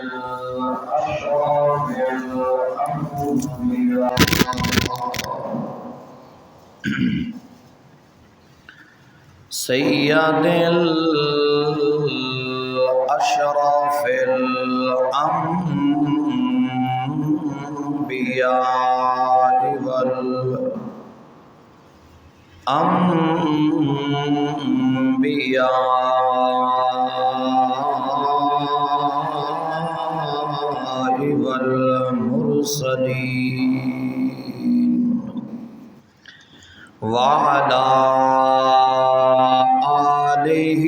الأشراف الأنبياء سيد الأشراف الأنبياء والمرسلين وعلى آله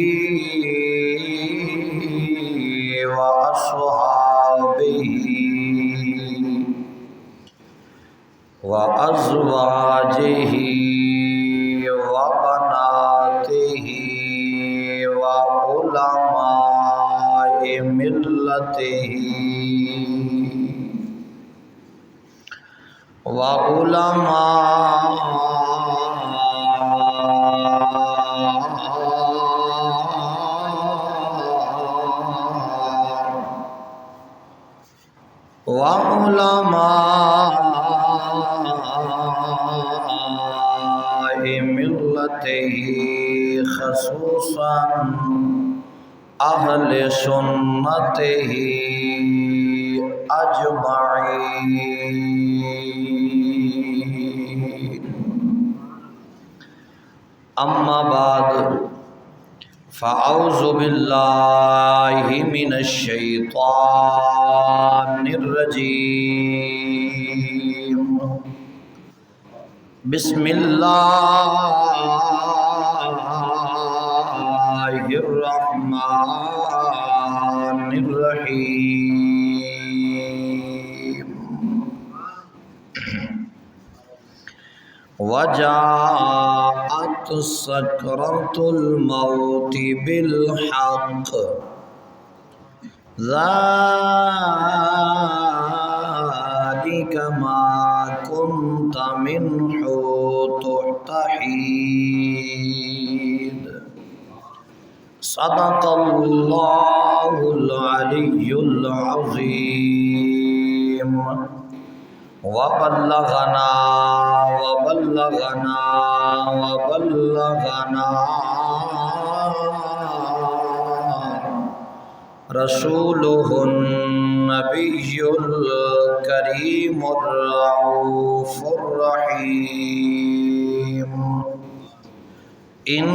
وأصحابه وأزواجه وبناته وعلماء ملته وعلماء ملته خصوصا أهل سنته أجمعين. أما بعد فأعوذ بالله من الشيطان الرجيم. بسم الله الرحمن الرحيم. وجاءت سكرة الموت بالحق ذلك ما كنت منه تحيد. صدق الله العلي العظيم. وبلغنا رسوله النبي الكريم الرؤوف الرحيم. إن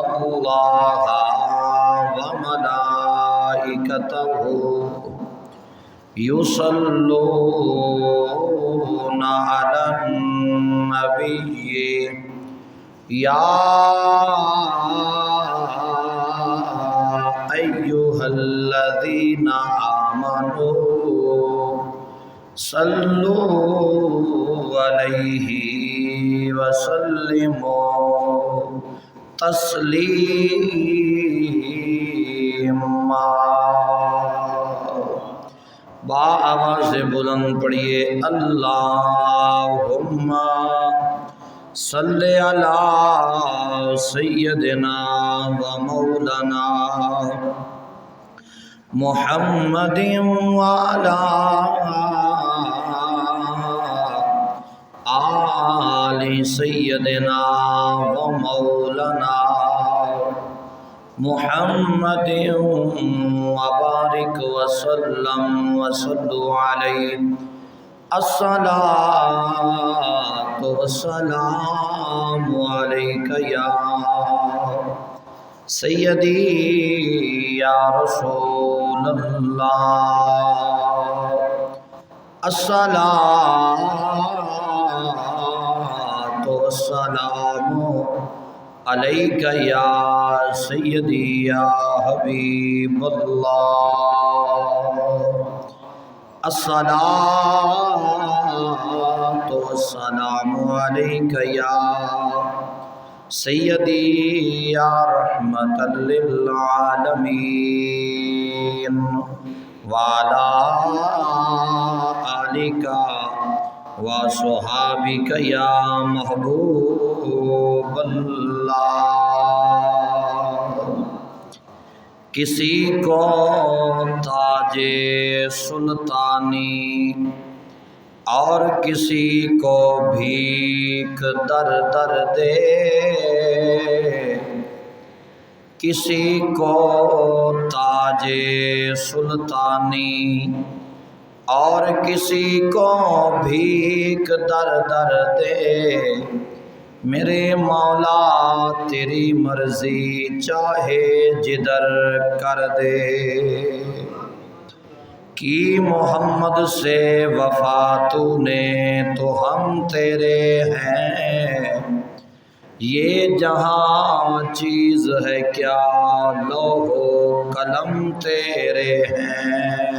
الله وملائكته يصلون على النبي يا أيها الذين آمنوا صلوا عليه وسلموا تسلیما. با آواز بلند پڑھیے اللہم صلی علی سیدنا و مولانا محمد وعلی آل سیدنا و مولانا محمد وبارک وسلم وصلوا علیہ. الصلاۃ والسلام علیک یا سیدی یا رسول اللہ. الصلاۃ والسلام علیک یا سیدی یا حبیب اللہ. الصلاۃ والسلام علیک یا سیدی یا رحمت للعالمین وعلی آلک وصحابک یا محبوب اللہ. کسی کو تاج سلطانی اور کسی کو بھیک در در دے، کسی کو تاج سلطانی اور کسی کو بھیک در در دے، میرے مولا تیری مرضی چاہے جدھر کر دے۔ کی محمد سے وفا تو نے تو ہم تیرے ہیں، یہ جہاں چیز ہے کیا لوح و قلم تیرے ہیں۔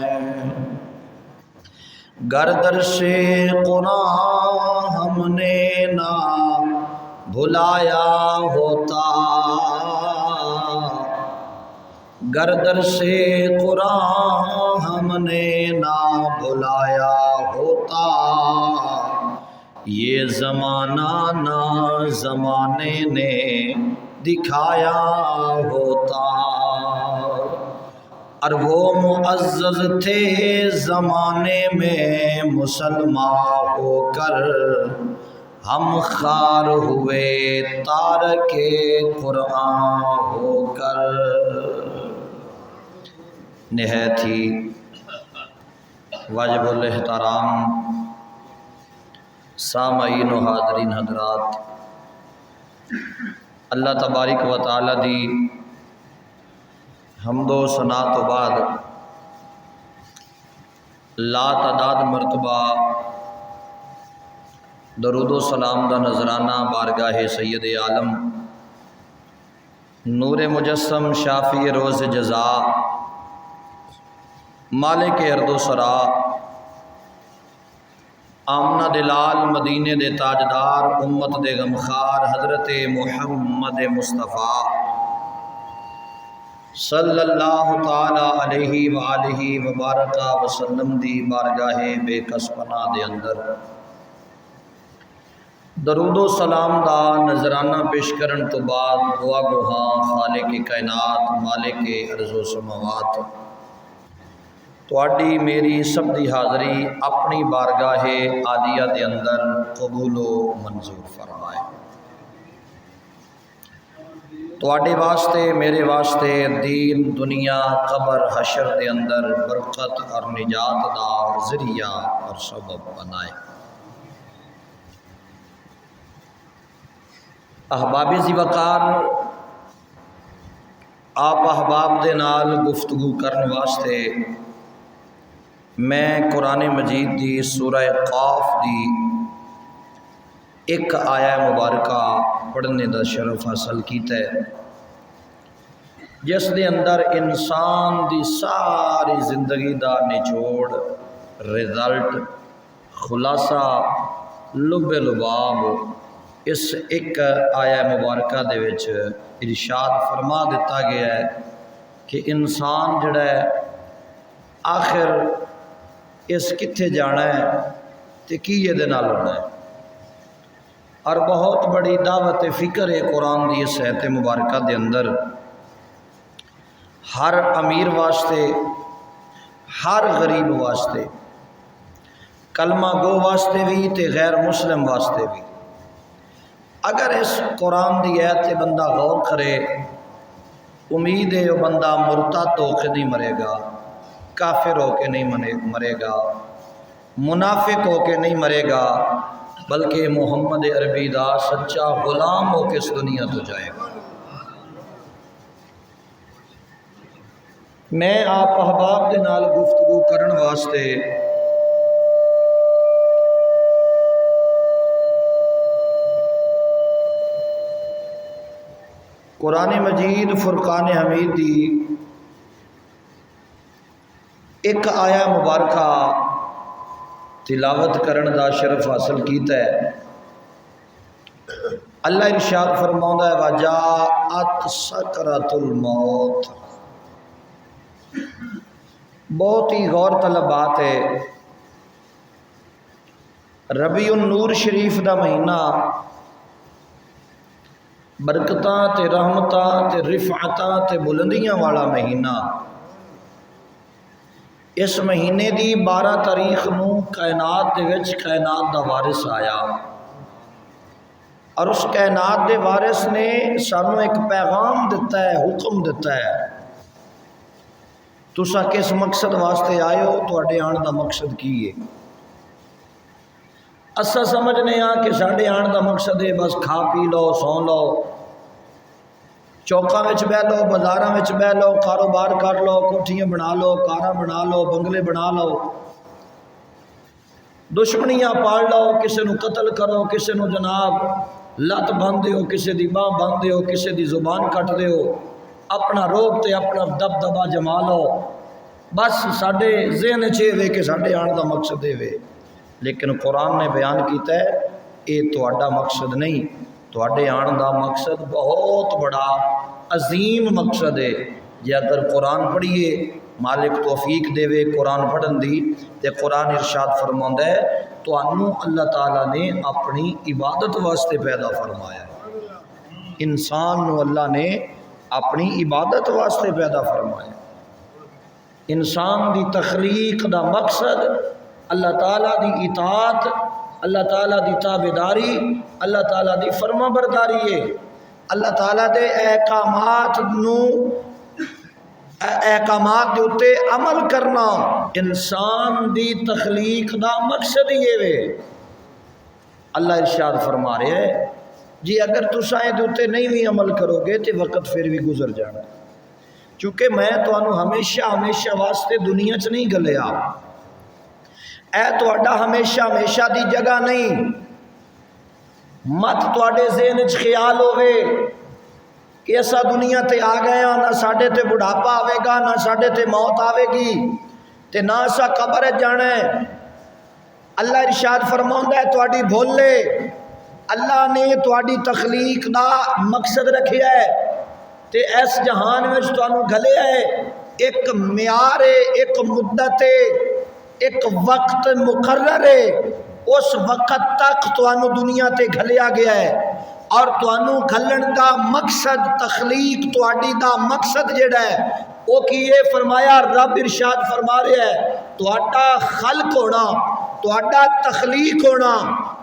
گردر سے قرآن ہم نے نہ بھلایا ہوتا، گردر سے قرآن ہم نے نہ بھلایا ہوتا، یہ زمانہ نہ زمانے نے دکھایا ہوتا۔ اور وہ معزز تھے زمانے میں مسلمان ہو کر، ہم خوار ہوئے تارک قرآن ہو کر۔ نہایت ہی واجب الاحترام سامعین و حاضرین حضرات، اللہ تبارک و تعالی دی حمد و ثنا تو بعد لا تعداد مرتبہ درود و سلام دا نذرانہ بارگاہ سید عالم نور مجسم شافی روز جزا مالک ارد و سرا آمنہ دلال مدینے دے تاجدار امت دے غمخار حضرت محمد مصطفیٰ صلی اللہ تعالی علیہ وآلہ وبارک وسلم دی بارگاہ بے کس پناہ دے اندر درود و سلام دا نذرانہ پیش کرن تو بعد دعا گوہاں خالق کائنات مالک ارض و سماوات تواڈی میری سب دی حاضری اپنی بارگاہ عالیہ دے اندر قبول و منظور فرمائے۔ تواڈے واسطے میرے واسطے دین دنیا قبر حشر دے اندر برکت اور نجات دا ذریعہ اور سبب بنائے۔ احباب ذی وقار، آپ احباب دے نال گفتگو کرن واسطے میں قرآن مجید دی سورہ قاف دی ایک آیہ مبارکہ پڑھنے دا شرف حاصل کیتا ہے، جس دے اندر انسان دی ساری زندگی دا نچوڑ، رزلٹ، خلاصہ، لب لباب اس ایک آیہ مبارکہ دے وچ ارشاد فرما دیتا گیا ہے کہ انسان جڑا ہے آخر اس کتھے جانا ہے تے کی یہ دے نال ہونا ہے۔ اور بہت بڑی دعوت فکر ہے قرآن دی اس آیت مبارکہ دے اندر، ہر امیر واسطے، ہر غریب واسطے، کلمہ گو واسطے بھی تے غیر مسلم واسطے بھی۔ اگر اس قرآن دی آیت تے بندہ غور کرے، امید ہے وہ بندہ مرتد ہو کے نہیں مرے گا، کافر ہو کے نہیں مرے گا، منافق ہو کے نہیں مرے گا، بلکہ محمد عربی دا سچا غلام ہو کے اس دنیا تو جائے گا۔ میں آپ احباب دے نال گفتگو کرن واسطے قرآن مجید فرقان حمید دی ایک آیہ مبارکہ تلاوت کرن دا شرف حاصل کیتا ہے۔ اللہ ارشاد فرماؤں ہے وَجَاءَتْ سَكْرَةُ الْمَوْتِ، بہت ہی غور طلب بات ہے۔ ربیع النور شریف دا مہینہ برکتاں تے رحمتاں تے رفعتاں تے بلندیاں والا مہینہ۔ اس مہینے دی 12 تاریخ نو کائنات دے وچ کائنات دا وارث آیا، اور اس کائنات دے وارث نے سانوں ایک پیغام دیتا ہے، حکم دیتا ہے۔ تساں کس مقصد واسطے آئے ہو، تواڈے آن دا مقصد کی ہے؟ اساں سمجھنے ہاں کہ ساڈے آن دا مقصد ہے بس کھا پی لو، سو لو، چوکاں وچ بہ لو، بازاراں وچ بہ لو، کاروبار کر لو، کوٹھیاں بنا لو، کاراں بنا لو، بنگلے بنا لو، دشمنیاں پال لو، کسے نو قتل کرو، کسے نو جناب لت بن دیو، کسے دی باں بن دیو، کسے دی زبان کٹ دیو، اپنا روب تے اپنا دبدبا جما لو، بس ساڈے ذہن چے وے کہ ساڈے آن دا مقصد ہے وے۔ لیکن قرآن نے بیان کیتا ہے یہ تہاڈا مقصد نہیں، تہاڈے آن دا مقصد بہت بڑا عظیم مقصد ہے۔ جے اگر قرآن پڑھیے، مالک توفیق دے وے قرآن پڑھن دی، تے قرآن ارشاد فرماوندا ہے تانوں اللہ تعالیٰ نے اپنی عبادت واسطے پیدا فرمایا ہے۔ انسان نو اللہ نے اپنی عبادت واسطے پیدا فرمایا۔ انسان دی تخلیق دا مقصد اللہ تعالیٰ دی اطاعت، اللہ تعالیٰ دی تابعداری، اللہ تعالیٰ دی فرما برداری ہے۔ اللہ تعالیٰ دے احکامات دے اتے عمل کرنا انسان دی تخلیق دا مقصد ہی ہے۔ اللہ ارشاد فرما رہے ہے جی اگر تساں دے اتے نہیں بھی عمل کرو گے تو وقت پھر بھی گزر جانا، چونکہ میں تانوں ہمیشہ واسطے دنیا چ نہیں گلیا، اے تہاڈا ہمیشہ دی جگہ نہیں۔ مت تواڈے ذہن وچ خیال ہوے کہ اسا دنیا تے آ گئے ہاں، نہ ساڈے تے بڑھاپا آوے گا، نہ ساڈے تے موت آوے گی، تے نہ اسا قبر وچ جانا ہے۔ اللہ ارشاد فرماوندا ہے تواڈی بھولے، اللہ نے تواڈی تخلیق دا مقصد رکھیا ہے تے اس جہان وچ تانوں گھلیا ہے، ایک معیار ہے، ایک مدت ہے، ایک وقت مقرر ہے، اس وقت تک تانوں دنیا تے گھلیا گیا ہے، اور تانوں گھلن دا مقصد تخلیق تواڈی دا مقصد جڑا ہے وہ کی ہے؟ فرمایا رب ارشاد فرما رہا ہے تہاڈا خلق ہونا، تہاڈا تخلیق ہونا،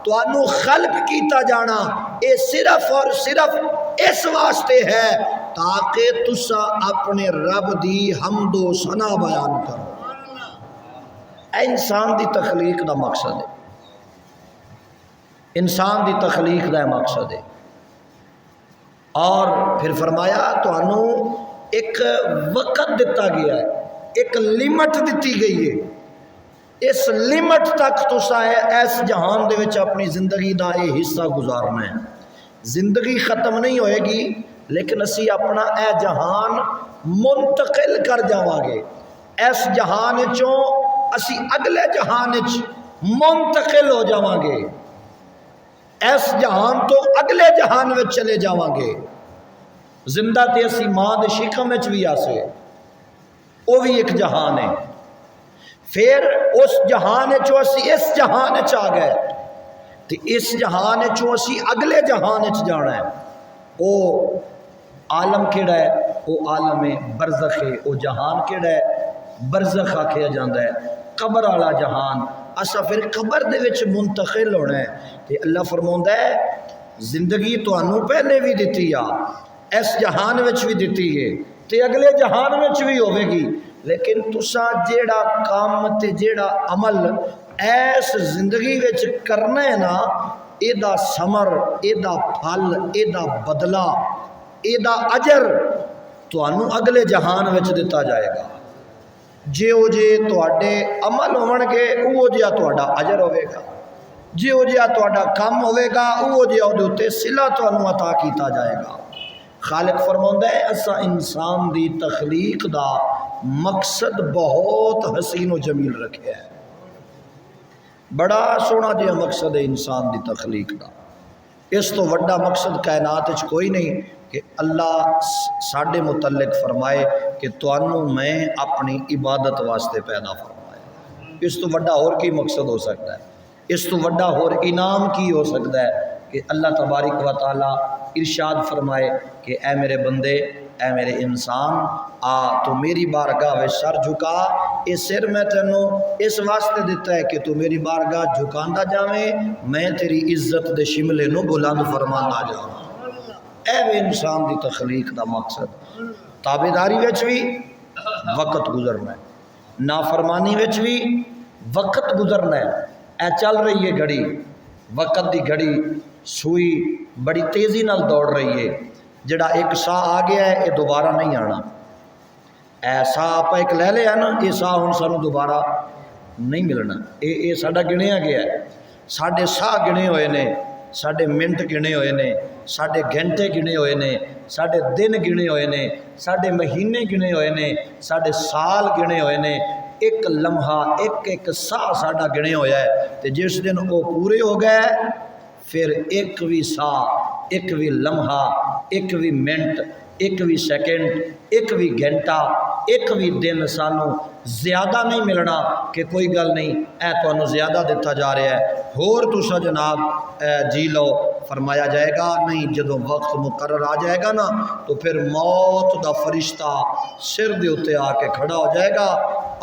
تانوں خلق کیتا جانا یہ صرف اور صرف اس واسطے ہے تاکہ تساں اپنے رب دی حمد و ثنا بیان کرو۔ انسان دی تخلیق دا مقصد ہے، انسان دی تخلیق دا مقصد ہے۔ اور پھر فرمایا تانوں ایک وقت دتا گیا ہے، ایک لیمٹ دتی گئی ہے، اس لیمٹ تک تساں اس جہان دے وچ اپنی زندگی دا یہ حصہ گزارنا ہے۔ زندگی ختم نہیں ہوئے گی لیکن اسی اپنا اے جہان منتقل کر جاواں گے، اس جہان چوں اسی اگلے جہان وچ منتقل ہو جاواں گے، اس جہان تو اگلے جہان وچ چلے جاواں گے۔ زندہ تے اسی ماں دے شکم وچ بھی آسے، وہ بھی ایک جہان ہے، پھر اس جہان چوں اسی اس جہان چ آ گئے تے اس جہان چوں اسی اگلے جہان چ جانا ہے۔ وہ عالم کیڑا ہے؟ وہ عالم برزخ ہے۔ وہ جہان کیڑا ہے؟ برزخ آکھیا جاندا ہے، قبر والا جہان۔ اسا پھر قبر دے وچ منتقل ہونا ہے تے اللہ فرماوندا ہے زندگی تانوں پہلے بھی دتی آ، اس جہان وچ بھی دتی ہے تے اگلے جہان وچ بھی ہوے گی، لیکن تساں جیڑا کام تے جیڑا عمل ایس زندگی وچ کرنا ہے نا، اے دا ثمر، اے دا پھل، اے دا بدلہ، اے دا اجر تانوں اگلے جہان وچ دتا جائے گا۔ جے تواڈے عمل ہون گے اوہ جہا تواڈا اجر ہوے گا، جے جہا تواڈا کم ہوے گا اوہ جہا اودے اُتے صلہ تانوں عطا کیتا جائے گا۔ خالق فرماوندا ہے اساں انسان دی تخلیق دا مقصد بہت حسین و جمیل رکھیا ہے، بڑا سونا جہا مقصد ہے انسان دی تخلیق دا۔ اس تو وڈا مقصد کائنات وچ کوئی نہیں کہ اللہ ساڈے متعلق فرمائے کہ تانوں میں اپنی عبادت واسطے پیدا فرمایا۔ اس تو وڈا اور کی مقصد ہو سکتا ہے؟ اس تو وڈا اور انعام کی ہو سکتا ہے کہ اللہ تبارک و تعالی ارشاد فرمائے کہ اے میرے بندے، اے میرے انسان، آ تو میری بارگاہ وچ سر جھکا۔ یہ سر میں تینوں اس واسطے دیتا ہے کہ تو میری بارگاہ جھکاندا جاویں، میں تیری عزت دے شملے نو بلند فرماندا جاواں۔ اے وے انسان دی تخلیق دا مقصد۔ تابعداری وچ بھی وقت گزرنا ہے، نافرمانی وچ بھی وقت گزرنا ہے۔ اے چل رہی ہے گھڑی، وقت دی گھڑی، سوئی بڑی تیزی نال دوڑ رہی ہے۔ جڑا ایک سا آ گیا ہے یہ دوبارہ نہیں آنا۔ ایسا آپ ایک لے لیا نا، یہ سا ہن سانوں دوبارہ نہیں ملنا۔ یہ ساڈا گنیا گیا ہے، ساڈے سا گنے ہوئے نے، ساڈے منٹ گنے ہوئے نے، ساڈے گھنٹے گنے ہوئے نے، ساڈے دن گنے ہوئے نے، ساڈے مہینے گنے ہوئے نے، ساڈے سال گنے ہوئے نے۔ ایک لمحہ ایک سا ساڈا گنے ہویا ہے، تے جس دن وہ پورے ہو گئے پھر ایک بھی سا، ایک بھی لمحہ، ایک بھی منٹ، ایک بھی سیکنڈ، ایک بھی گھنٹہ، ایک بھی دن سانوں زیادہ نہیں ملنا کہ کوئی گل نہیں اے تانوں زیادہ دیتا جا رہا ہے، ہور تسا جناب جی لو۔ فرمایا جائے گا نہیں، جدوں وقت مقرر آ جائے گا نا تو پھر موت دا فرشتہ سر دے اتے آ کے کھڑا ہو جائے گا،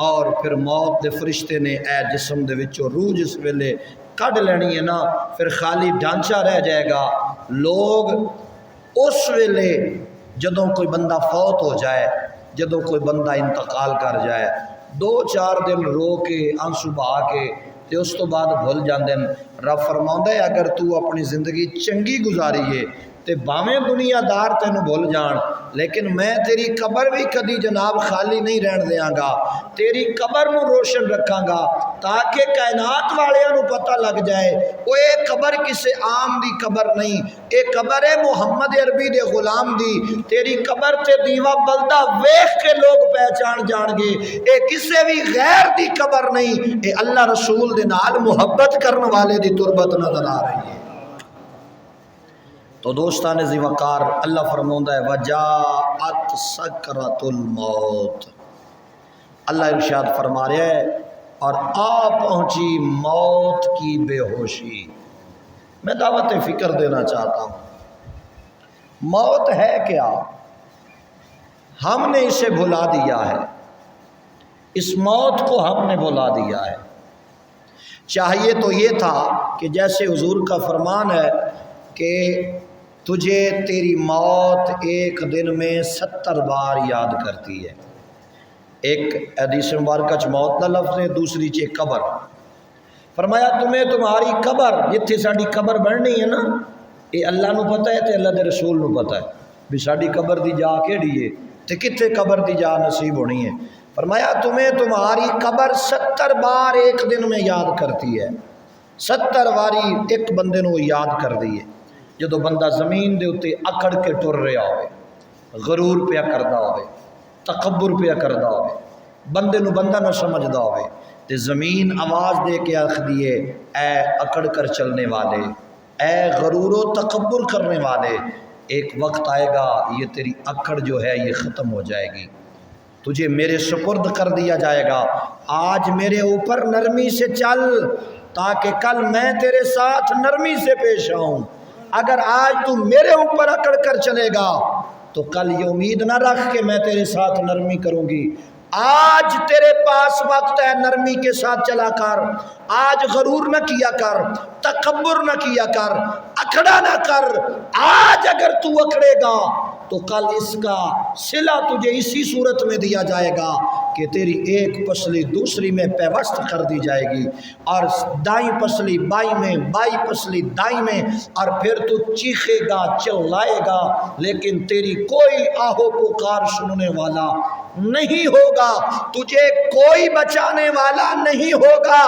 اور پھر موت دے فرشتے نے اے جسم دے وچوں روح جس ویلے کڈ لینی ہے نا، پھر خالی ڈھانچہ رہ جائے گا۔ لوگ اس ویلے جدوں کوئی بندہ فوت ہو جائے، جدوں کوئی بندہ انتقال کر جائے، 2-4 دن رو کے آنسو بہا کے تے اس تو بعد بھول جاندے ہیں۔ رب فرماوندا ہے اگر تو اپنی زندگی چنگی گزاری ہے تے باویں دنیا دار تینوں بھول جان، لیکن میں تیری قبر بھی کدی جناب خالی نہیں رہن دیاں گا، تیری قبر نو روشن رکھاں گا تاکہ کائنات والیاں نو پتہ لگ جائے وہ یہ قبر کسے عام دی قبر نہیں، یہ قبر ہے محمد عربی دے غلام دی۔ تیری قبر تے دیوا بلدا ویکھ کے لوگ پہچان جان گے اے کسے بھی غیر دی قبر نہیں، اے اللہ رسول دے نال محبت کرن والے دی تربت نظر آ رہی ہے۔ تو دوستان ذی وقار، اللہ فرماؤندا ہے وجاءت سکرۃ الموت، اللہ ارشاد فرما رہا ہے اور آ پہنچی موت کی بے ہوشی۔ میں دعوت فکر دینا چاہتا ہوں، موت ہے کیا؟ ہم نے اسے بھلا دیا ہے، اس موت کو ہم نے بھلا دیا ہے۔ چاہیے تو یہ تھا کہ جیسے حضور کا فرمان ہے کہ تجھے تیری موت ایک دن میں 70 بار یاد کرتی ہے۔ ایک حدیث مبارکہ چ موت کا لفظ ہے، دوسری چ قبر۔ فرمایا تمہیں تمہاری قبر جتھے ساڈی قبر بننی ہے نا، یہ اللہ نو پتہ ہے تے اللہ دے رسول نو پتہ ہے بھی ساڈی قبر دی جا کیڑی ہے تے کتھے قبر دی جا نصیب ہونی ہے۔ فرمایا تمہیں تمہاری قبر 70 بار ایک دن میں یاد کرتی ہے۔ 70 باری ایک بندے نو یاد کر دی ہے۔ جدو بندہ زمین دے اتے اکڑ کے ٹر رہا ہوئے، غرور پیا کردا ہوئے، تکبر پیا کردا ہوئے، بندے نو بندہ نہ سمجھدا ہوئے، تے زمین آواز دے کے آخدی ہے اے اکڑ کر چلنے والے، اے غرور و تکبر کرنے والے، ایک وقت آئے گا یہ تیری اکڑ جو ہے یہ ختم ہو جائے گی، تجھے میرے سپرد کر دیا جائے گا۔ آج میرے اوپر نرمی سے چل تاکہ کل میں تیرے ساتھ نرمی سے پیش آؤں۔ اگر آج تو میرے اوپر اکڑ کر چلے گا تو کل یہ امید نہ رکھ کہ میں تیرے ساتھ نرمی کروں گی۔ آج تیرے پاس وقت ہے نرمی کے ساتھ چلا کر، آج غرور نہ کیا کر، تکبر نہ کیا کر، اکڑا نہ کر۔ آج اگر تو اکڑے گا تو کل اس کا صلہ تجھے اسی صورت میں دیا جائے گا کہ تیری ایک پسلی دوسری میں پیوست کر دی جائے گی، اور دائیں پسلی بائیں میں، بائیں پسلی دائیں میں، اور پھر تو چیخے گا، چلائے گا، لیکن تیری کوئی آہو پکار سننے والا نہیں ہوگا، تجھے کوئی بچانے والا نہیں ہوگا۔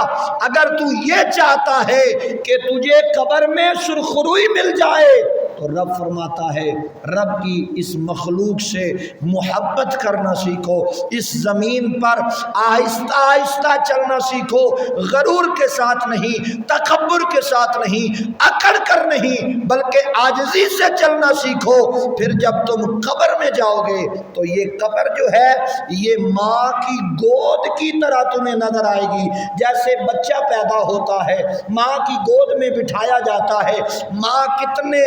اگر تو یہ چاہتا ہے کہ تجھے قبر میں سرخروئی مل جائے تو رب فرماتا ہے رب کی اس مخلوق سے محبت کرنا سیکھو، اس زمین پر آہستہ آہستہ چلنا سیکھو، غرور کے ساتھ نہیں، تکبر کے ساتھ نہیں، اکڑ کر نہیں، بلکہ عاجزی سے چلنا سیکھو۔ پھر جب تم قبر میں جاؤ گے تو یہ قبر جو ہے یہ ماں کی گود کی طرح تمہیں نظر آئے گی۔ جیسے بچہ پیدا ہوتا ہے، ماں کی گود میں بٹھایا جاتا ہے، ماں کتنے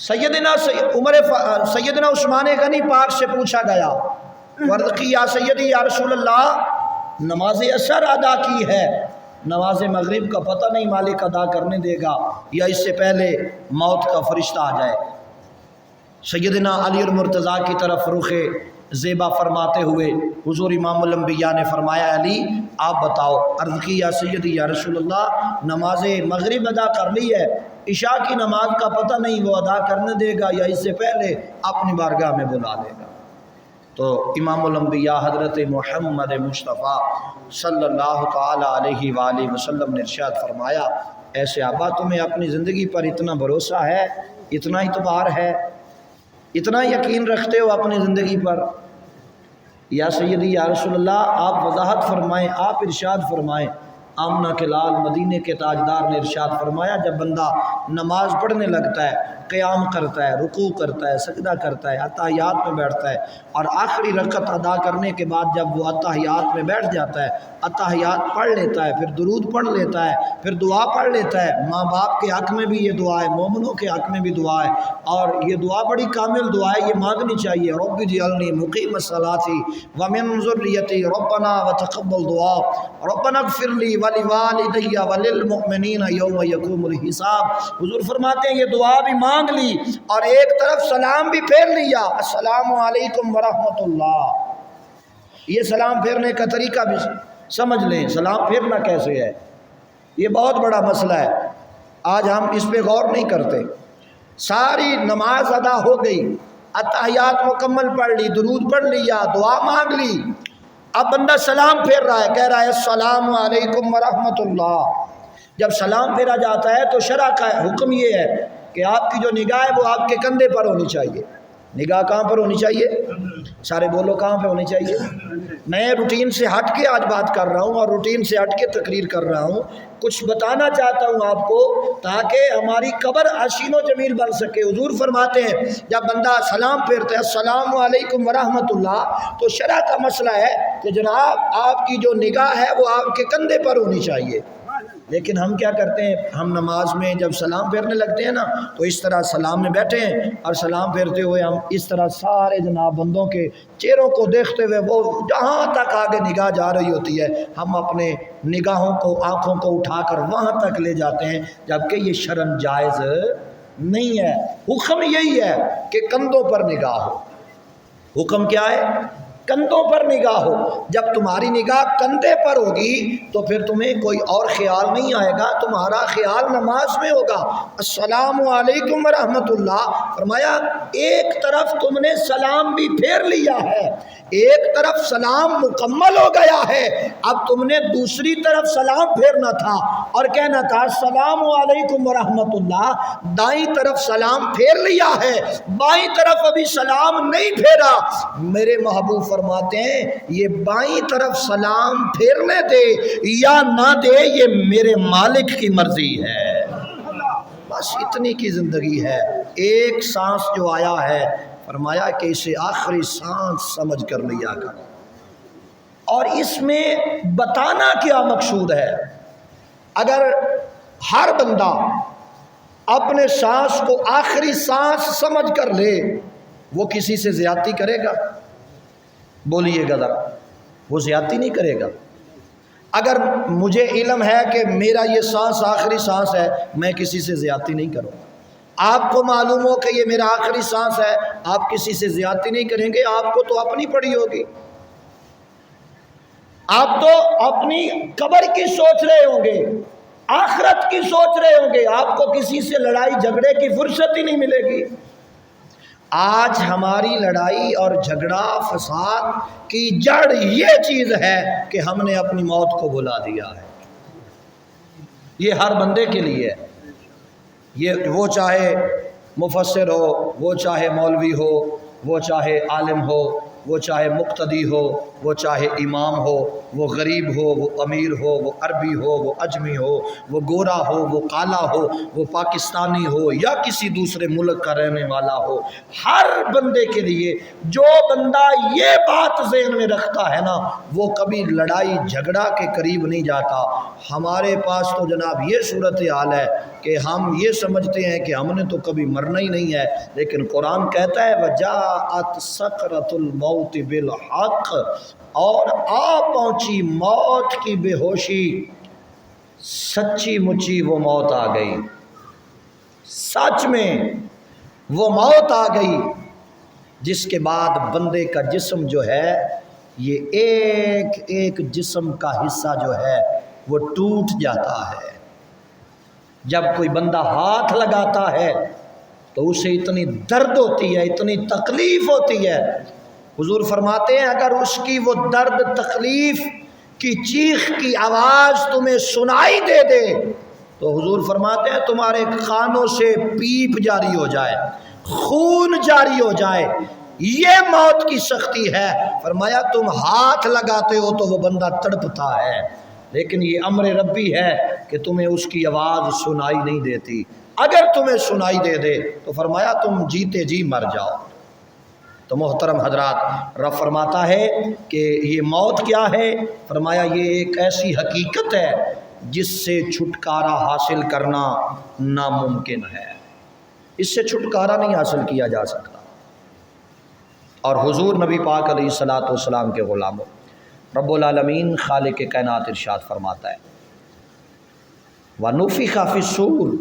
سیدنا عثمان غنی پاک سے پوچھا گیا، ورد کی یا سیدی یا رسول اللہ، نماز عصر ادا کی ہے، نماز مغرب کا پتہ نہیں مالک ادا کرنے دے گا یا اس سے پہلے موت کا فرشتہ آ جائے۔ سیدنا علی المرتضیٰ کی طرف رخ زیبا فرماتے ہوئے حضور امام الانبیاء نے فرمایا، علی آپ بتاؤ۔ عرض کی یا سیدی یا رسول اللہ، نماز مغرب ادا کر لی ہے، عشاء کی نماز کا پتہ نہیں وہ ادا کرنے دے گا یا اس سے پہلے اپنی بارگاہ میں بلا لے گا۔ تو امام الانبیاء حضرت محمد مصطفیٰ صلی اللہ تعالی علیہ وآلہ وسلم نے ارشاد فرمایا، اے صحابہ تمہیں اپنی زندگی پر اتنا بھروسہ ہے، اتنا اعتبار ہے، اتنا یقین رکھتے ہو اپنی زندگی پر؟ یا سیدی یا رسول اللہ آپ وضاحت فرمائیں، آپ ارشاد فرمائیں۔ آمنہ کے لال مدینے کے تاجدار نے ارشاد فرمایا، جب بندہ نماز پڑھنے لگتا ہے، قیام کرتا ہے، رکوع کرتا ہے، سجدہ کرتا ہے، اتحیات میں بیٹھتا ہے، اور آخری رکعت ادا کرنے کے بعد جب وہ اتحیات میں بیٹھ جاتا ہے، اتحیات پڑھ لیتا ہے، پھر درود پڑھ لیتا ہے، پھر دعا پڑھ لیتا ہے، ماں باپ کے حق میں بھی یہ دعا ہے، مومنوں کے حق میں بھی دعا ہے، اور یہ دعا بڑی کامل دعا ہے، یہ مانگنی چاہیے۔ رب اجعلنی مقیم الصلاۃ ومن ذریتی ربنا وتقبل دعا ربنا اغفر لی ولوالدی وللمؤمنین یوم یقوم الحساب۔ حضور فرماتے ہیں یہ دعا بھی مانگ لی اور ایک طرف سلام بھی پھیر لیا، السلام علیکم ورحمۃ اللہ۔ یہ سلام پھیرنے کا طریقہ بھی سمجھ لیں، سلام پھیرنا کیسے ہے، یہ بہت بڑا مسئلہ ہے، آج ہم اس پہ غور نہیں کرتے۔ ساری نماز ادا ہو گئی، اتحیات مکمل پڑھ لی، درود پڑھ لیا، دعا مانگ لی، اب بندہ سلام پھیر رہا ہے، کہہ رہا ہے السلام علیکم ورحمۃ اللہ۔ جب سلام پھیرا جاتا ہے تو شرع کا حکم یہ ہے کہ آپ کی جو نگاہ ہے وہ آپ کے کندھے پر ہونی چاہیے۔ نگاہ کہاں پر ہونی چاہیے؟ سارے بولو کہاں پہ ہونی چاہیے؟ میں روٹین سے ہٹ کے آج بات کر رہا ہوں اور روٹین سے ہٹ کے تقریر کر رہا ہوں، کچھ بتانا چاہتا ہوں آپ کو تاکہ ہماری قبر حسین و جمیل بن سکے۔ حضور فرماتے ہیں جب بندہ سلام پھیرتا ہے السلام علیکم ورحمۃ اللہ، تو شرع کا مسئلہ ہے کہ جناب آپ کی جو نگاہ ہے وہ آپ کے کندھے پر ہونی چاہیے۔ لیکن ہم کیا کرتے ہیں، ہم نماز میں جب سلام پھیرنے لگتے ہیں نا تو اس طرح سلام میں بیٹھے ہیں اور سلام پھیرتے ہوئے ہم اس طرح سارے جناب بندوں کے چہروں کو دیکھتے ہوئے وہ جہاں تک آگے نگاہ جا رہی ہوتی ہے ہم اپنے نگاہوں کو، آنکھوں کو اٹھا کر وہاں تک لے جاتے ہیں، جبکہ یہ شرعاً جائز نہیں ہے۔ حکم یہی ہے کہ کندھوں پر نگاہ ہو۔ حکم کیا ہے؟ کندھوں پر نگاہ ہو۔ جب تمہاری نگاہ کندھے پر ہوگی تو پھر تمہیں کوئی اور خیال نہیں آئے گا، تمہارا خیال نماز میں ہوگا۔ السلام علیکم ورحمۃ اللہ، فرمایا ایک طرف تم نے سلام بھی پھیر لیا ہے، ایک طرف سلام مکمل ہو گیا ہے، اب تم نے دوسری طرف سلام پھیرنا تھا اور کہنا تھا السلام علیکم ورحمۃ اللہ۔ دائیں طرف سلام پھیر لیا ہے، بائیں طرف ابھی سلام نہیں پھیرا۔ میرے محبوب فرماتے ہیں یہ بائیں طرف سلام پھیرنے دے یا نہ دے، یہ میرے مالک کی مرضی ہے۔ بس اتنی کی زندگی ہے، ایک سانس جو آیا ہے فرمایا کہ اسے آخری سانس سمجھ کر لیا کر۔ اور اس میں بتانا کیا مقصود ہے؟ اگر ہر بندہ اپنے سانس کو آخری سانس سمجھ کر لے، وہ کسی سے زیادتی کرے گا؟ بولیے گا ذرا، وہ زیادتی نہیں کرے گا۔ اگر مجھے علم ہے کہ میرا یہ سانس آخری سانس ہے، میں کسی سے زیادتی نہیں کروں گا۔ آپ کو معلوم ہو کہ یہ میرا آخری سانس ہے، آپ کسی سے زیادتی نہیں کریں گے، آپ کو تو اپنی پڑی ہوگی، آپ تو اپنی قبر کی سوچ رہے ہوں گے، آخرت کی سوچ رہے ہوں گے، آپ کو کسی سے لڑائی جھگڑے کی فرصت ہی نہیں ملے گی۔ آج ہماری لڑائی اور جھگڑا فساد کی جڑ یہ چیز ہے کہ ہم نے اپنی موت کو بھلا دیا ہے۔ یہ ہر بندے کے لیے ہے، یہ وہ چاہے مفسر ہو، وہ چاہے مولوی ہو، وہ چاہے عالم ہو، وہ چاہے مقتدی ہو، وہ چاہے امام ہو، وہ غریب ہو، وہ امیر ہو، وہ عربی ہو، وہ اجمی ہو، وہ گورا ہو، وہ کالا ہو، وہ پاکستانی ہو یا کسی دوسرے ملک کا رہنے والا ہو، ہر بندے کے لیے جو بندہ یہ بات ذہن میں رکھتا ہے نا، وہ کبھی لڑائی جھگڑا کے قریب نہیں جاتا۔ ہمارے پاس تو جناب یہ صورتحال ہے کہ ہم یہ سمجھتے ہیں کہ ہم نے تو کبھی مرنا ہی نہیں ہے، لیکن قرآن کہتا ہے وَجَاءَتْ سَكْرَةُ الْمَوْتِ بِالْحَقِّ، اور آ پہنچی موت کی بے ہوشی، سچی مچی وہ موت آ گئی، سچ میں وہ موت آ گئی جس کے بعد بندے کا جسم جو ہے یہ ایک ایک جسم کا حصہ جو ہے وہ ٹوٹ جاتا ہے۔ جب کوئی بندہ ہاتھ لگاتا ہے تو اسے اتنی درد ہوتی ہے، اتنی تکلیف ہوتی ہے، حضور فرماتے ہیں اگر اس کی وہ درد تکلیف کی چیخ کی آواز تمہیں سنائی دے دے تو حضور فرماتے ہیں تمہارے کانوں سے پیپ جاری ہو جائے، خون جاری ہو جائے، یہ موت کی سختی ہے۔ فرمایا تم ہاتھ لگاتے ہو تو وہ بندہ تڑپتا ہے، لیکن یہ امر ربی ہے کہ تمہیں اس کی آواز سنائی نہیں دیتی، اگر تمہیں سنائی دے دے تو فرمایا تم جیتے جی مر جاؤ۔ تو محترم حضرات، رب فرماتا ہے کہ یہ موت کیا ہے؟ فرمایا یہ ایک ایسی حقیقت ہے جس سے چھٹکارا حاصل کرنا ناممکن ہے، اس سے چھٹکارا نہیں حاصل کیا جا سکتا۔ اور حضور نبی پاک علیہ الصلاۃ والسلام کے غلاموں، رب العالمین خالق کائنات ارشاد فرماتا ہے وَنُفِخَ فِي الصُّورِ،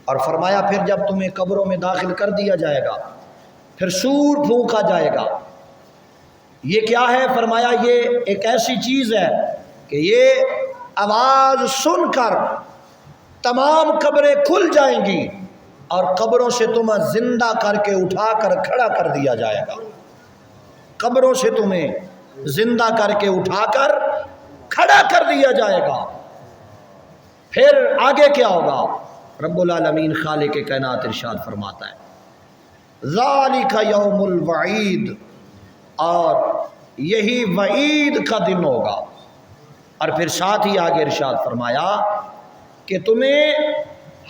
اور فرمایا پھر جب تمہیں قبروں میں داخل کر دیا جائے گا پھر سور پھونکا جائے گا۔ یہ کیا ہے؟ فرمایا یہ ایک ایسی چیز ہے کہ یہ آواز سن کر تمام قبریں کھل جائیں گی اور قبروں سے تمہیں زندہ کر کے اٹھا کر کھڑا کر دیا جائے گا، قبروں سے تمہیں زندہ کر کے اٹھا کر کھڑا کر دیا جائے گا۔ پھر آگے کیا ہوگا؟ رب العالمین خالق کائنات ارشاد فرماتا ہے ذالک یوم الوعید، اور یہی وعید کا دن ہوگا۔ اور پھر ساتھ ہی آگے ارشاد فرمایا کہ تمہیں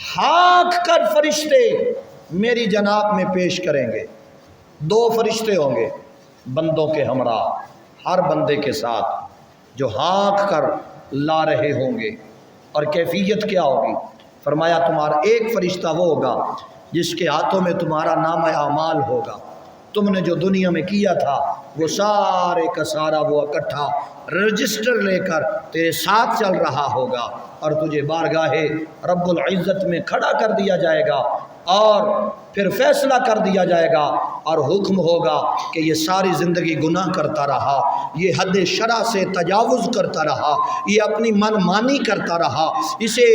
ہانک کر فرشتے میری جناب میں پیش کریں گے، دو فرشتے ہوں گے بندوں کے ہمراہ، ہر بندے کے ساتھ، جو ہانک کر لا رہے ہوں گے۔ اور کیفیت کیا ہوگی؟ فرمایا تمہارا ایک فرشتہ وہ ہوگا جس کے ہاتھوں میں تمہارا نام اعمال ہوگا، تم نے جو دنیا میں کیا تھا وہ سارے کا سارا وہ اکٹھا رجسٹر لے کر تیرے ساتھ چل رہا ہوگا، اور تجھے بارگاہ رب العزت میں کھڑا کر دیا جائے گا، اور پھر فیصلہ کر دیا جائے گا اور حکم ہوگا کہ یہ ساری زندگی گناہ کرتا رہا، یہ حد شرع سے تجاوز کرتا رہا، یہ اپنی من مانی کرتا رہا، اسے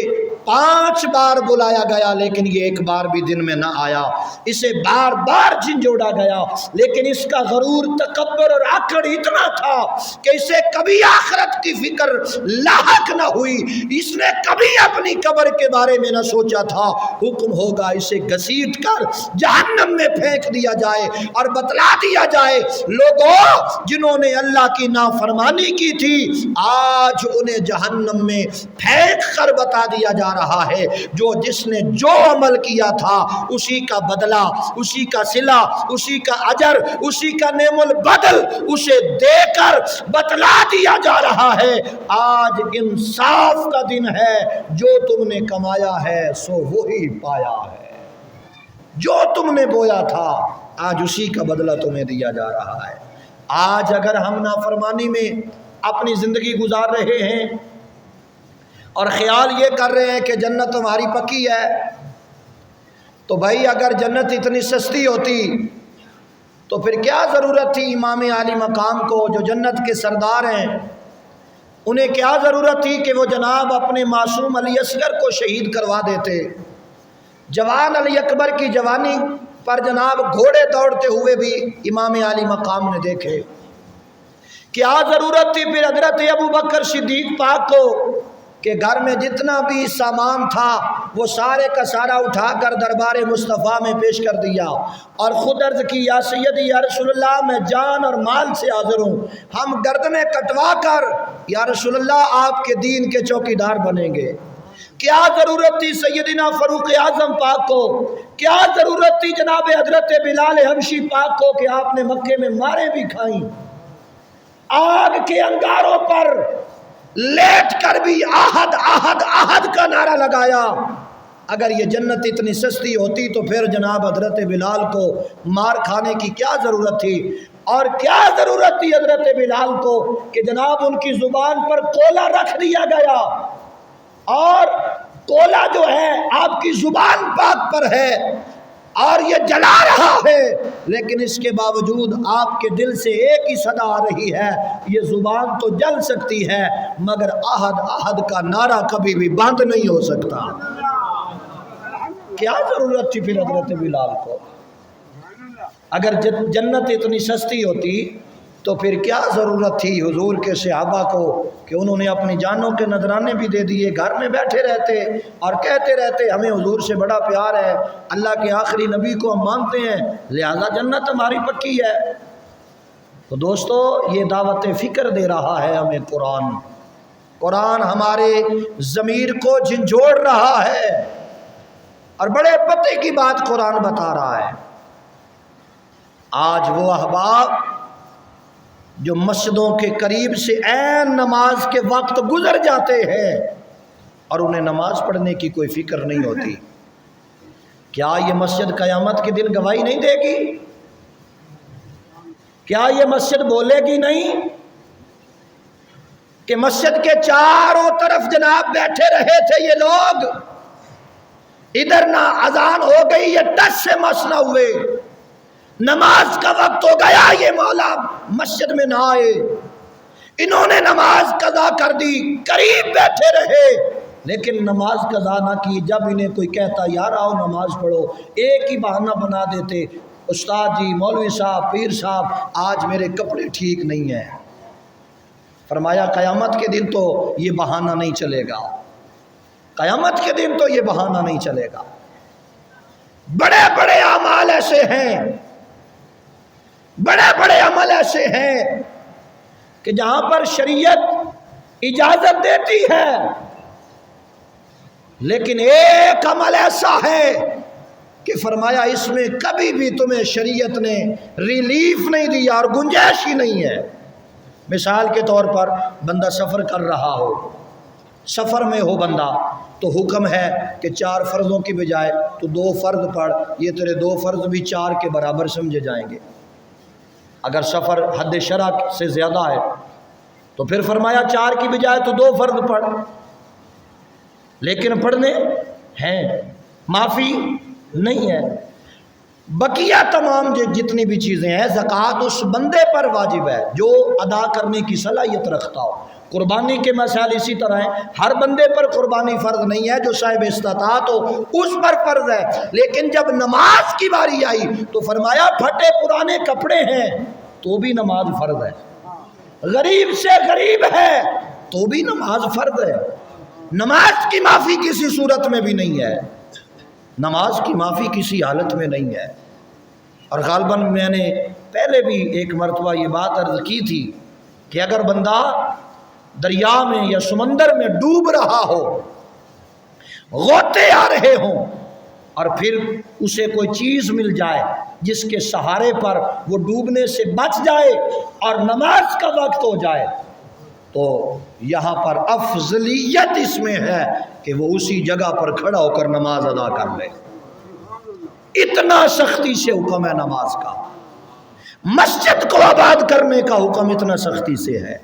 5 بار بلایا گیا لیکن یہ ایک بار بھی دن میں نہ آیا، اسے بار بار جھنجھوڑا گیا لیکن اس کا غرور، تکبر اور اکڑ اتنا تھا کہ اسے کبھی آخرت کی فکر لاحق نہ ہوئی، اس نے کبھی اپنی قبر کے بارے میں نہ سوچا تھا۔ حکم ہوگا اسے گھسیٹ کر جہنم میں پھینک دیا جائے اور بتلا دیا جائے لوگوں جنہوں نے اللہ کی نافرمانی کی تھی آج انہیں جہنم میں پھینک کر بتا دیا جا رہا ہے جس نے جو عمل کیا تھا اسی کا بدلہ، اسی کا صلہ، اسی کا اجر، اسی کا نعم البدل اسے دے کر بتلا دیا جا رہا ہے آج انصاف کا دن ہے، جو تم نے کمایا ہے سو وہی پایا ہے، جو تم نے بویا تھا آج اسی کا بدلہ تمہیں دیا جا رہا ہے۔ آج اگر ہم نافرمانی میں اپنی زندگی گزار رہے ہیں اور خیال یہ کر رہے ہیں کہ جنت ہماری پکی ہے، تو بھائی اگر جنت اتنی سستی ہوتی تو پھر کیا ضرورت تھی امام عالی مقام کو جو جنت کے سردار ہیں، انہیں کیا ضرورت تھی کہ وہ جناب اپنے معصوم علی اصغر کو شہید کروا دیتے؟ جوان علی اکبر کی جوانی پر جناب گھوڑے دوڑتے ہوئے بھی امام عالی مقام نے دیکھے۔ کیا ضرورت تھی پھر حضرت ابو بکر صدیق پاک کو کہ گھر میں جتنا بھی سامان تھا وہ سارے کا سارا اٹھا کر دربار مصطفیٰ میں پیش کر دیا اور خود عرض کی یا سیدی یا رسول اللہ میں جان اور مال سے حاضر ہوں، ہم گردنیں کٹوا کر یا رسول اللہ آپ کے دین کے چوکیدار بنیں گے۔ کیا ضرورت تھی سیدنا فاروق اعظم پاک کو، کیا ضرورت تھی جناب حضرت بلال حبشی پاک کو کہ آپ نے مکے میں ماریں بھی کھائیں، آگ کے انگاروں پر لیٹ کر بھی آہد آہد آہد کا نعرہ لگایا۔ اگر یہ جنت اتنی سستی ہوتی تو پھر جناب حضرت بلال کو مار کھانے کی کیا ضرورت تھی، اور کیا ضرورت تھی حضرت بلال کو کہ جناب ان کی زبان پر کولا رکھ دیا گیا، اور کولا جو ہے آپ کی زبان پاک پر ہے اور یہ جلا رہا ہے، لیکن اس کے باوجود آپ کے دل سے ایک ہی صدا آ رہی ہے، یہ زبان تو جل سکتی ہے مگر آہد آہد کا نعرہ کبھی بھی بند نہیں ہو سکتا۔ کیا ضرورت تھی پھر حضرت بلال کو؟ اگر جنت اتنی سستی ہوتی تو پھر کیا ضرورت تھی حضور کے صحابہ کو کہ انہوں نے اپنی جانوں کے نذرانے بھی دے دیے، گھر میں بیٹھے رہتے اور کہتے رہتے ہمیں حضور سے بڑا پیار ہے، اللہ کے آخری نبی کو ہم مانتے ہیں لہذا جنت ہماری پکی ہے۔ تو دوستو یہ دعوت فکر دے رہا ہے ہمیں قرآن، قرآن ہمارے ضمیر کو جھنجھوڑ رہا ہے اور بڑے پتے کی بات قرآن بتا رہا ہے۔ آج وہ احباب جو مسجدوں کے قریب سے عین نماز کے وقت گزر جاتے ہیں اور انہیں نماز پڑھنے کی کوئی فکر نہیں ہوتی، کیا یہ مسجد قیامت کے دن گواہی نہیں دے گی؟ کیا یہ مسجد بولے گی نہیں کہ مسجد کے چاروں طرف جناب بیٹھے رہے تھے یہ لوگ، ادھر نہ اذان ہو گئی یہ ٹس سے مس نہ ہوئے، نماز کا وقت ہو گیا یہ مولا مسجد میں نہ آئے، انہوں نے نماز قضا کر دی، قریب بیٹھے رہے لیکن نماز قضا نہ کی۔ جب انہیں کوئی کہتا یار آؤ نماز پڑھو، ایک ہی بہانہ بنا دیتے، استاد جی، مولوی صاحب، پیر صاحب آج میرے کپڑے ٹھیک نہیں ہیں۔ فرمایا قیامت کے دن تو یہ بہانہ نہیں چلے گا، قیامت کے دن تو یہ بہانہ نہیں چلے گا۔ بڑے بڑے اعمال ایسے ہیں، بڑے بڑے عمل ایسے ہیں کہ جہاں پر شریعت اجازت دیتی ہے، لیکن ایک عمل ایسا ہے کہ فرمایا اس میں کبھی بھی تمہیں شریعت نے ریلیف نہیں دیا اور گنجائش ہی نہیں ہے۔ مثال کے طور پر بندہ سفر کر رہا ہو، سفر میں ہو بندہ تو حکم ہے کہ 4 فرضوں کی بجائے تو 2 فرض پڑھ، یہ تیرے 2 فرض بھی 4 کے برابر سمجھے جائیں گے۔ اگر سفر حد شرع سے زیادہ ہے تو پھر فرمایا 4 کی بجائے تو 2 فرض پڑھ، لیکن پڑھنے ہیں، معافی نہیں ہے۔ بقیہ تمام جتنی بھی چیزیں ہیں زکوٰۃ اس بندے پر واجب ہے جو ادا کرنے کی صلاحیت رکھتا ہو۔ قربانی کے مسائل اسی طرح ہیں، ہر بندے پر قربانی فرض نہیں ہے، جو صاحب استطاعت ہو اس پر فرض ہے، لیکن جب نماز کی باری آئی تو فرمایا پھٹے پرانے کپڑے ہیں تو بھی نماز فرض ہے، غریب سے غریب ہے تو بھی نماز فرض ہے۔ نماز کی معافی کسی صورت میں بھی نہیں ہے، نماز کی معافی کسی حالت میں نہیں ہے۔ اور غالباً میں نے پہلے بھی ایک مرتبہ یہ بات عرض کی تھی کہ اگر بندہ دریا میں یا سمندر میں ڈوب رہا ہو، غوطے آ رہے ہوں اور پھر اسے کوئی چیز مل جائے جس کے سہارے پر وہ ڈوبنے سے بچ جائے اور نماز کا وقت ہو جائے تو یہاں پر افضلیت اس میں ہے کہ وہ اسی جگہ پر کھڑا ہو کر نماز ادا کر لے۔ اتنا سختی سے حکم ہے نماز کا، مسجد کو آباد کرنے کا حکم اتنا سختی سے ہے،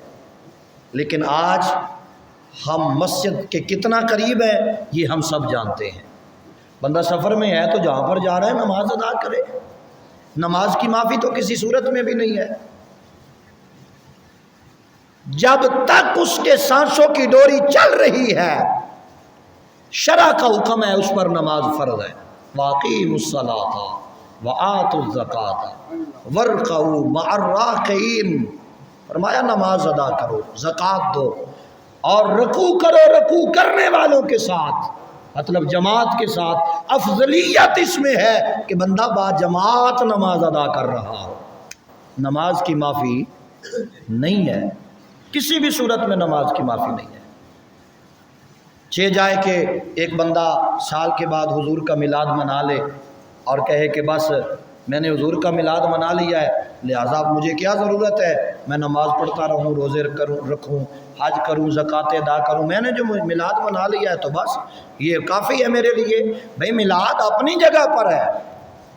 لیکن آج ہم مسجد کے کتنا قریب ہے یہ ہم سب جانتے ہیں۔ بندہ سفر میں ہے تو جہاں پر جا رہا ہے نماز ادا کرے، نماز کی معافی تو کسی صورت میں بھی نہیں ہے۔ جب تک اس کے سانسوں کی ڈوری چل رہی ہے شرع کا حکم ہے اس پر نماز فرض ہے۔ وَأَقِیمُوا الصَّلَاةَ وَآتُوا الزَّکَاةَ وَارْکَعُوا مَعَ الرَّاکِعِینَ، فرمایا نماز ادا کرو، زکوٰۃ دو اور رکوع کرو رکوع کرنے والوں کے ساتھ، مطلب جماعت کے ساتھ۔ افضلیت اس میں ہے کہ بندہ با جماعت نماز ادا کر رہا ہو، نماز کی معافی نہیں ہے، کسی بھی صورت میں نماز کی معافی نہیں ہے۔ چہ جائے کہ ایک بندہ سال کے بعد حضور کا میلاد منا لے اور کہے کہ بس میں نے حضور کا میلاد منا لیا ہے، لہٰذا مجھے کیا ضرورت ہے میں نماز پڑھتا رہوں، روزے رکھوں، حج کروں، زکوٰۃ ادا کروں، میں نے جو میلاد منا لیا ہے تو بس یہ کافی ہے میرے لیے۔ بھئی میلاد اپنی جگہ پر ہے،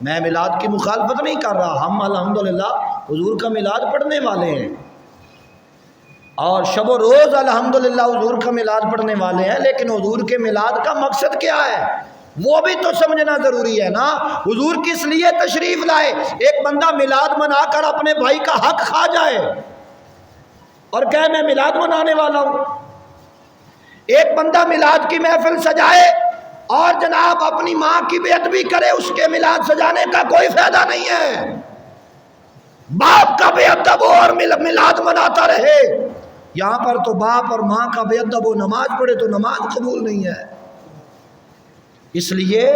میں میلاد کی مخالفت نہیں کر رہا، ہم الحمدللہ حضور کا میلاد پڑھنے والے ہیں اور شب و روز الحمدللہ حضور کا میلاد پڑھنے والے ہیں، لیکن حضور کے میلاد کا مقصد کیا ہے وہ بھی تو سمجھنا ضروری ہے نا۔ حضور کس لیے تشریف لائے؟ ایک بندہ میلاد منا کر اپنے بھائی کا حق کھا جائے اور کہے میں میلاد منانے والا ہوں، ایک بندہ میلاد کی محفل سجائے اور جناب اپنی ماں کی بے ادبی کرے، اس کے میلاد سجانے کا کوئی فائدہ نہیں ہے۔ باپ کا بے ادب ہو اور میلاد مناتا رہے، یہاں پر تو باپ اور ماں کا بے ادب ہو نماز پڑھے تو نماز قبول نہیں ہے۔ اس لیے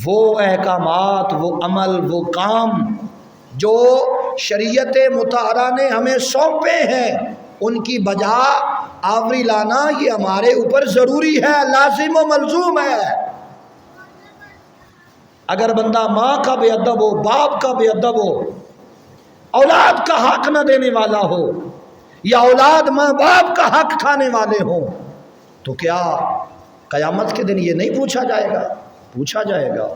وہ احکامات، وہ عمل، وہ کام جو شریعت مطہرہ نے ہمیں سونپے ہیں ان کی بجا آوری لانا یہ ہمارے اوپر ضروری ہے، لازم و ملزوم ہے۔ اگر بندہ ماں کا بے ادب ہو، باپ کا بے ادب ہو، اولاد کا حق نہ دینے والا ہو یا اولاد ماں باپ کا حق کھانے والے ہوں تو کیا قیامت کے دن یہ نہیں پوچھا جائے گا؟ پوچھا جائے گا،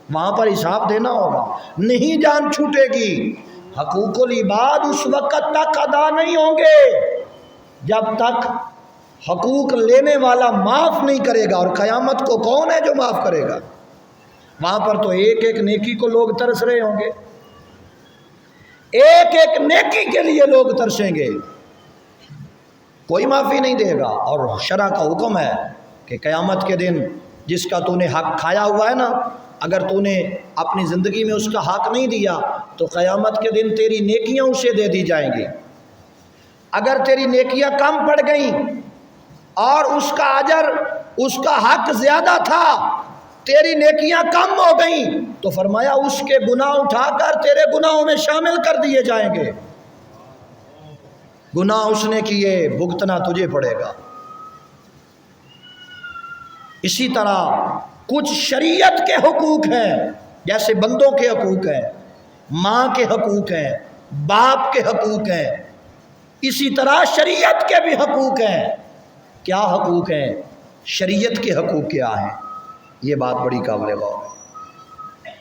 وہاں پر حساب دینا ہوگا، نہیں جان چھوٹے گی۔ حقوق العباد اس وقت تک ادا نہیں ہوں گے جب تک حقوق لینے والا معاف نہیں کرے گا، اور قیامت کو کون ہے جو معاف کرے گا؟ وہاں پر تو ایک ایک نیکی کو لوگ ترس رہے ہوں گے، ایک ایک نیکی کے لیے لوگ ترسیں گے، کوئی معافی نہیں دے گا۔ اور شرع کا حکم ہے کہ قیامت کے دن جس کا تو نے حق کھایا ہوا ہے نا، اگر تو نے اپنی زندگی میں اس کا حق نہیں دیا تو قیامت کے دن تیری نیکیاں اسے دے دی جائیں گی۔ اگر تیری نیکیاں کم پڑ گئیں اور اس کا اجر، اس کا حق زیادہ تھا، تیری نیکیاں کم ہو گئیں تو فرمایا اس کے گناہ اٹھا کر تیرے گناہوں میں شامل کر دیے جائیں گے، گناہ اس نے کیے بھگتنا تجھے پڑے گا۔ اسی طرح کچھ شریعت کے حقوق ہیں، جیسے بندوں کے حقوق ہیں، ماں کے حقوق ہیں، باپ کے حقوق ہیں، اسی طرح شریعت کے بھی حقوق ہیں۔ کیا حقوق ہیں؟ شریعت کے حقوق کیا ہیں؟ یہ بات بڑی قابل غور ہے۔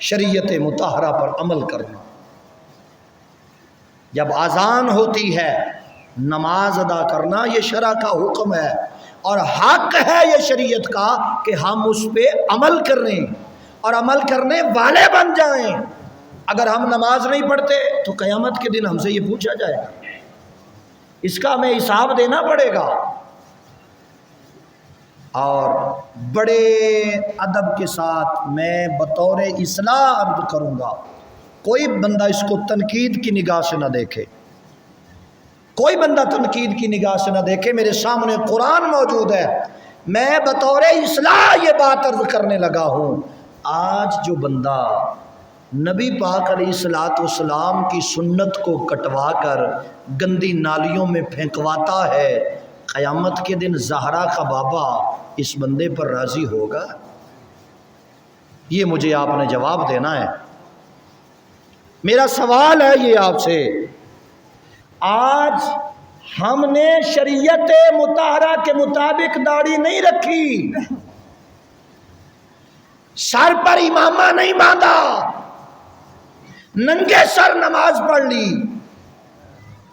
شریعت مطہرہ پر عمل کرنا، جب اذان ہوتی ہے نماز ادا کرنا، یہ شرع کا حکم ہے اور حق ہے یہ شریعت کا کہ ہم اس پہ عمل کریں اور عمل کرنے والے بن جائیں۔ اگر ہم نماز نہیں پڑھتے تو قیامت کے دن ہم سے یہ پوچھا جائے گا، اس کا ہمیں حساب دینا پڑے گا۔ اور بڑے ادب کے ساتھ میں بطور اصلاح عرض کروں گا، کوئی بندہ اس کو تنقید کی نگاہ سے نہ دیکھے، کوئی بندہ تنقید کی نگاہ سے نہ دیکھے، میرے سامنے قرآن موجود ہے، میں بطور اصلاح یہ بات عرض کرنے لگا ہوں۔ آج جو بندہ نبی پاک علیہ الصلوۃ والسلام کی سنت کو کٹوا کر گندی نالیوں میں پھینکواتا ہے، قیامت کے دن زہرا کا بابا اس بندے پر راضی ہوگا؟ یہ مجھے آپ نے جواب دینا ہے۔ میرا سوال ہے یہ آپ سے، آج ہم نے شریعت مطہرہ کے مطابق داڑھی نہیں رکھی، سر پر امامہ نہیں باندھا، ننگے سر نماز پڑھ لی،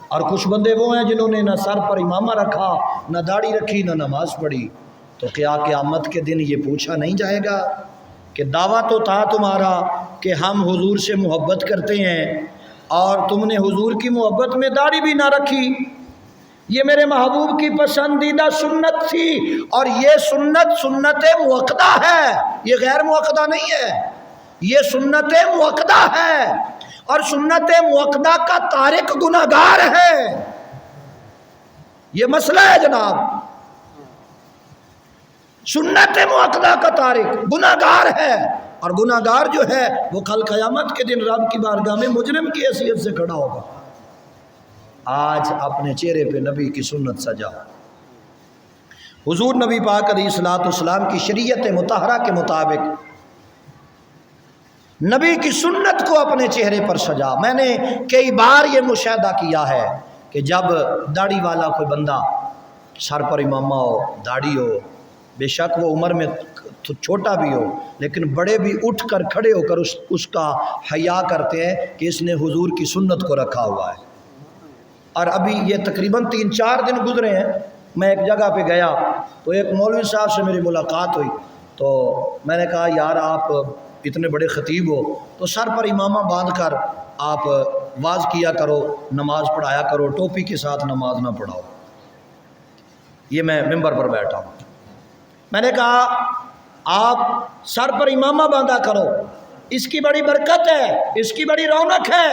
اور کچھ بندے وہ ہیں جنہوں نے نہ سر پر امامہ رکھا، نہ داڑھی رکھی، نہ نماز پڑھی، تو کیا قیامت کے دن یہ پوچھا نہیں جائے گا کہ دعویٰ تو تھا تمہارا کہ ہم حضور سے محبت کرتے ہیں اور تم نے حضور کی محبت میں داڑھی بھی نہ رکھی، یہ میرے محبوب کی پسندیدہ سنت تھی، اور یہ سنت موقدہ ہے، یہ غیر موقدہ نہیں ہے، یہ سنت موقدہ ہے، اور سنت موقدہ کا تارک گناہگار ہے۔ یہ مسئلہ ہے جناب. سنت مؤکدہ کا تارک گناہگار ہے، اور گناہگار جو ہے وہ کل قیامت کے دن رب کی بارگاہ میں مجرم کی حیثیت سے کھڑا ہوگا. آج اپنے چہرے پہ نبی کی سنت سجا. حضور نبی پاک علیہ الصلوۃ والسلام کی شریعت مطہرہ کے مطابق نبی کی سنت کو اپنے چہرے پر سجا. میں نے کئی بار یہ مشاہدہ کیا ہے کہ جب داڑھی والا کوئی بندہ، سر پر امامہ ہو، داڑھی ہو، بے شک وہ عمر میں چھوٹا بھی ہو لیکن بڑے بھی اٹھ کر کھڑے ہو کر اس کا حیا کرتے ہیں کہ اس نے حضور کی سنت کو رکھا ہوا ہے. اور ابھی یہ تقریباً 3-4 دن گزرے ہیں، میں ایک جگہ پہ گیا تو ایک مولوی صاحب سے میری ملاقات ہوئی. تو میں نے کہا یار آپ اتنے بڑے خطیب ہو تو سر پر امامہ باندھ کر آپ واز کیا کرو، نماز پڑھایا کرو، ٹوپی کے ساتھ نماز نہ پڑھاؤ. یہ میں ممبر پر بیٹھا ہوں. میں نے کہا آپ سر پر امامہ باندھا کرو، اس کی بڑی برکت ہے، اس کی بڑی رونق ہے.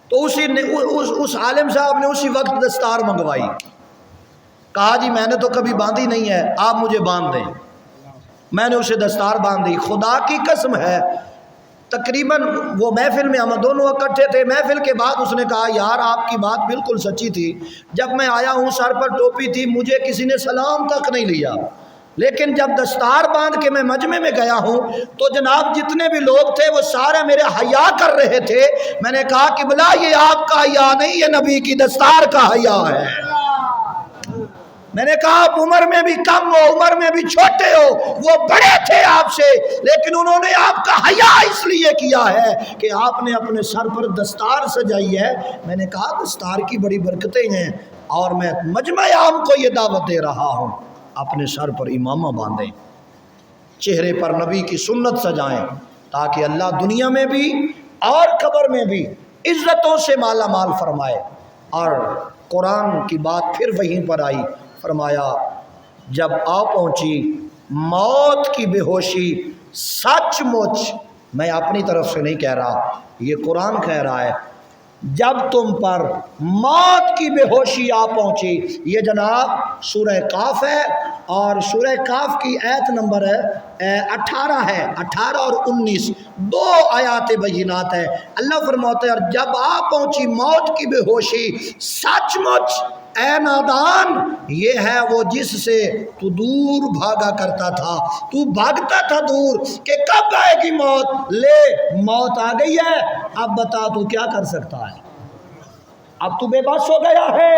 تو اس عالم صاحب نے اسی وقت دستار منگوائی. کہا جی میں نے تو کبھی باندھی نہیں ہے، آپ مجھے باندھ دیں. میں نے اسے دستار باندھ دی. خدا کی قسم ہے تقریباً وہ محفل میں ہم دونوں اکٹھے تھے. محفل کے بعد اس نے کہا یار آپ کی بات بالکل سچی تھی، جب میں آیا ہوں سر پر ٹوپی تھی، مجھے کسی نے سلام تک نہیں لیا، لیکن جب دستار باندھ کے میں مجمع میں گیا ہوں تو جناب جتنے بھی لوگ تھے وہ سارے میرے حیا کر رہے تھے. میں نے کہا کہ بلا یہ آپ کا حیا نہیں، یہ نبی کی دستار کا حیا ہے. میں نے کہا آپ عمر میں بھی کم ہو، عمر میں بھی چھوٹے ہو، وہ بڑے تھے آپ سے لیکن انہوں نے آپ کا حیا اس لیے کیا ہے کہ آپ نے اپنے سر پر دستار سجائی ہے. میں نے کہا دستار کی بڑی برکتیں ہیں اور میں مجمع عام کو یہ دعوت دے رہا ہوں اپنے سر پر امامہ باندھیں، چہرے پر نبی کی سنت سجائیں تاکہ اللہ دنیا میں بھی اور قبر میں بھی عزتوں سے مالا مال فرمائے. اور قرآن کی بات پھر وہیں پر آئی، فرمایا جب آ پہنچی موت کی بے ہوشی، سچ مچ میں اپنی طرف سے نہیں کہہ رہا، یہ قرآن کہہ رہا ہے، جب تم پر موت کی بے ہوشی آ پہنچی. یہ جناب سورہ قاف ہے اور سورہ قاف کی آیت نمبر 18 ہے، 18 اور 19 دو آیات بینات ہیں. اللہ فرماتا ہے اور جب آ پہنچی موت کی بے ہوشی، سچ مچ اے نادان یہ ہے وہ جس سے تو دور بھاگا کرتا تھا، تو بھاگتا تھا دور کہ کب آئے گی موت. لے موت آ گئی ہے، اب بتا تو کیا کر سکتا ہے. اب تو بے بس ہو گیا ہے،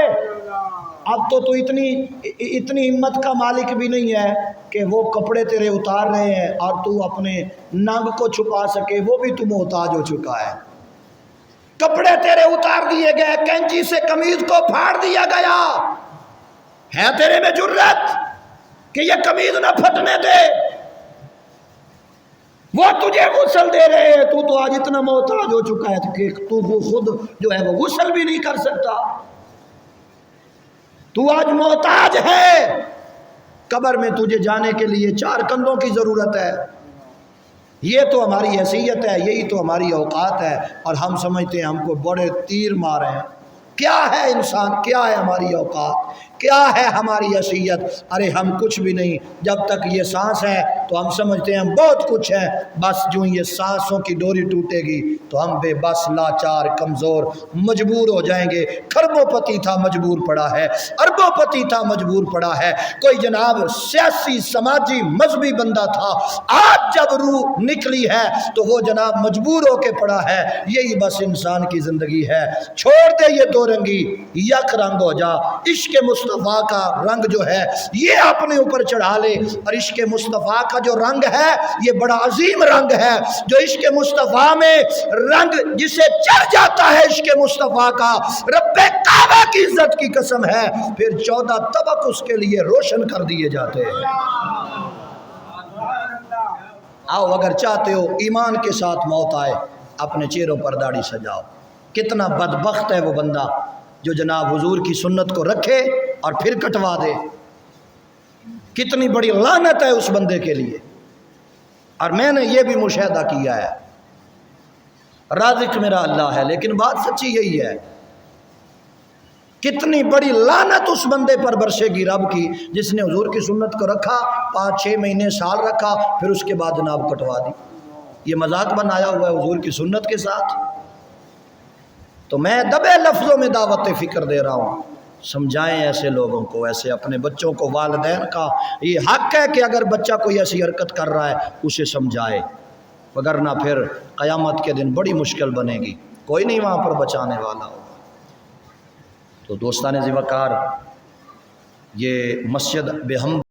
اب تو اتنی ہمت کا مالک بھی نہیں ہے کہ وہ کپڑے تیرے اتار رہے ہیں اور تو اپنے ننگ کو چھپا سکے، وہ بھی تو محتاج ہو چکا ہے. کپڑے تیرے اتار دیے گئے، کینچی سے قمیض کو پھاڑ دیا گیا، ہے تیرے میں جرت کہ یہ قمیض نہ پھٹنے دے. وہ تجھے غسل دے رہے ہیں، تو آج اتنا محتاج ہو چکا ہے کہ تو خود جو ہے وہ غسل بھی نہیں کر سکتا. تو آج محتاج ہے. قبر میں تجھے جانے کے لیے 4 کندھوں کی ضرورت ہے. یہ تو ہماری حیثیت ہے، یہی تو ہماری اوقات ہے، اور ہم سمجھتے ہیں ہم کو بڑے تیر مارے ہیں. کیا ہے انسان، کیا ہے ہماری اوقات، کیا ہے ہماری حیثیت؟ ارے ہم کچھ بھی نہیں. جب تک یہ سانس ہے تو ہم سمجھتے ہیں ہم بہت کچھ ہے، بس جو یہ سانسوں کی ڈوری ٹوٹے گی تو ہم بے بس، لاچار، کمزور، مجبور ہو جائیں گے. کھربوں پتی تھا مجبور پڑا ہے، اربوں پتی تھا مجبور پڑا ہے. کوئی جناب سیاسی، سماجی، مذہبی بندہ تھا، آج جب روح نکلی ہے تو وہ جناب مجبور ہو کے پڑا ہے. یہی بس انسان کی زندگی ہے. چھوڑ دے یہ دو رنگی، یک رنگ ہو جا. عشق مصطفیٰ کا رنگ جو ہے یہ اپنے اوپر چڑھا لے. اور عشق مصطفیٰ کا جو رنگ ہے یہ بڑا عظیم رنگ ہے. جو عشق مصطفیٰ میں رنگ جسے چڑھ جاتا ہے عشق مصطفیٰ کا، رب کعبہ کی عزت کی قسم ہے پھر 14 طبق اس کے لیے روشن کر دیے جاتے ہیں. آؤ اگر چاہتے ہو ایمان کے ساتھ موت آئے، اپنے چہروں پر داڑھی سجاؤ. کتنا بدبخت ہے وہ بندہ جو جناب حضور کی سنت کو رکھے اور پھر کٹوا دے. کتنی بڑی لعنت ہے اس بندے کے لیے. اور میں نے یہ بھی مشاہدہ کیا ہے، رازق میرا اللہ ہے، لیکن بات سچی یہی ہے کتنی بڑی لعنت اس بندے پر برسے گی رب کی جس نے حضور کی سنت کو رکھا، 5-6 مہینے سال رکھا، پھر اس کے بعد جناب کٹوا دی۔ یہ مذاق بنایا ہوا ہے حضور کی سنت کے ساتھ۔ تو میں دبے لفظوں میں دعوت فکر دے رہا ہوں، سمجھائیں ایسے لوگوں کو، ایسے اپنے بچوں کو۔ والدین کا یہ حق ہے کہ اگر بچہ کوئی ایسی حرکت کر رہا ہے اسے سمجھائے، وگرنہ پھر قیامت کے دن بڑی مشکل بنے گی، کوئی نہیں وہاں پر بچانے والا ہوگا۔ تو دوستان ذی وقار، یہ مسجد بے ہم